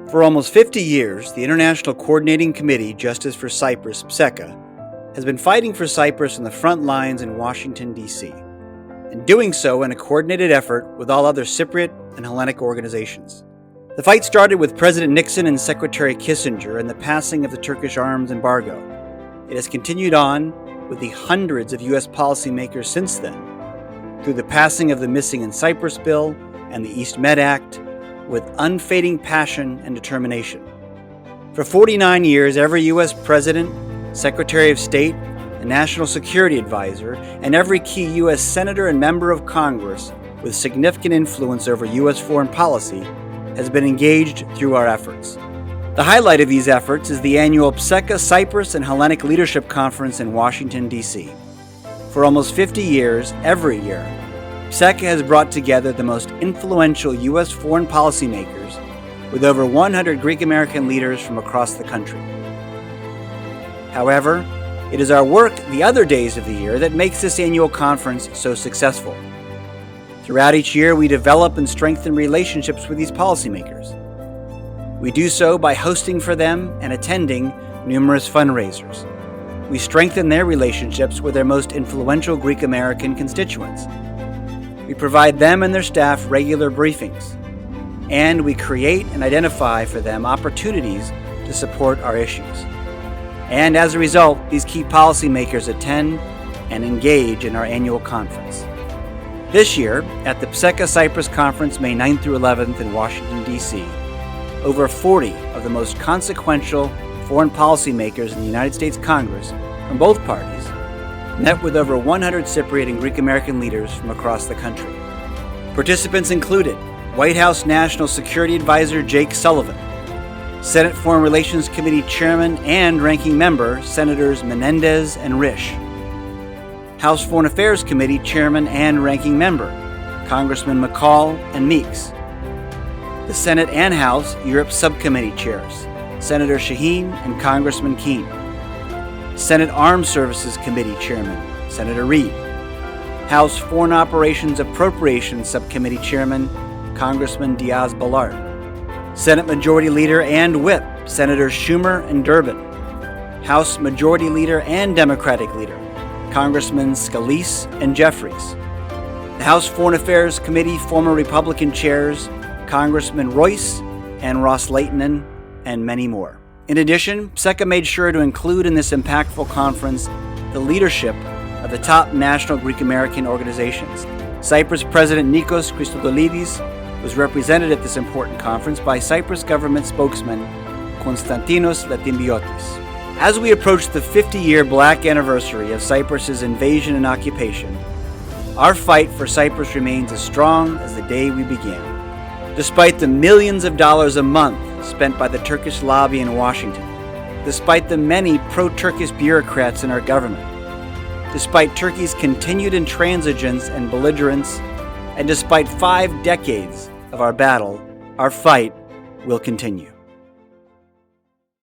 For almost 50 years, the International Coordinating Committee Justice for Cyprus, PSEKA, has been fighting for Cyprus on the front lines in Washington, D.C., and doing so in a coordinated effort with all other Cypriot and Hellenic organizations. The fight started with President Nixon and Secretary Kissinger and the passing of the Turkish arms embargo. It has continued on with the hundreds of U.S. policymakers since then, through the passing of the Missing in Cyprus Bill and the East Med Act, with unfading passion and determination. For 49 years, every U.S. President, Secretary of State, and National Security Advisor, and every key U.S. Senator and Member of Congress with significant influence over U.S. foreign policy has been engaged through our efforts. The highlight of these efforts is the annual PSEKA Cyprus and Hellenic Leadership Conference in Washington, D.C. For almost 50 years, every year, PSEKA has brought together the most influential U.S. foreign policymakers with over 100 Greek-American leaders from across the country. However, it is our work the other days of the year that makes this annual conference so successful. Throughout each year, we develop and strengthen relationships with these policymakers. We do so by hosting for them and attending numerous fundraisers. We strengthen their relationships with their most influential Greek-American constituents. We provide them and their staff regular briefings, and we create and identify for them opportunities to support our issues. And as a result, these key policymakers attend and engage in our annual conference. This year, at the PSEKA Cyprus Conference, May 9th through 11th in Washington, D.C., over 40 of the most consequential foreign policymakers in the United States Congress from both parties met with over 100 Cypriot and Greek-American leaders from across the country. Participants included White House National Security Advisor Jake Sullivan, Senate Foreign Relations Committee Chairman and Ranking Member Senators Menendez and Risch, House Foreign Affairs Committee Chairman and Ranking Member Congressman McCall and Meeks, the Senate and House Europe Subcommittee Chairs Senator Shaheen and Congressman Keane, Senate Armed Services Committee Chairman Senator Reid, House Foreign Operations Appropriations Subcommittee Chairman Congressman Diaz-Balart, Senate Majority Leader and Whip Senators Schumer and Durbin, House Majority Leader and Democratic Leader Congressmen Scalise and Jeffries, the House Foreign Affairs Committee former Republican chairs Congressman Royce and Ross Leitonen, and many more. In addition, PSEKA made sure to include in this impactful conference the leadership of the top national Greek-American organizations. Cyprus President Nikos Christodoulidis was represented at this important conference by Cyprus government spokesman Konstantinos Latimbiotis. As we approach the 50-year black anniversary of Cyprus's invasion and occupation, our fight for Cyprus remains as strong as the day we began. Despite the millions of dollars a month spent by the Turkish lobby in Washington, despite the many pro-Turkish bureaucrats in our government, despite Turkey's continued intransigence and belligerence, and despite 5 decades of our battle, our fight will continue.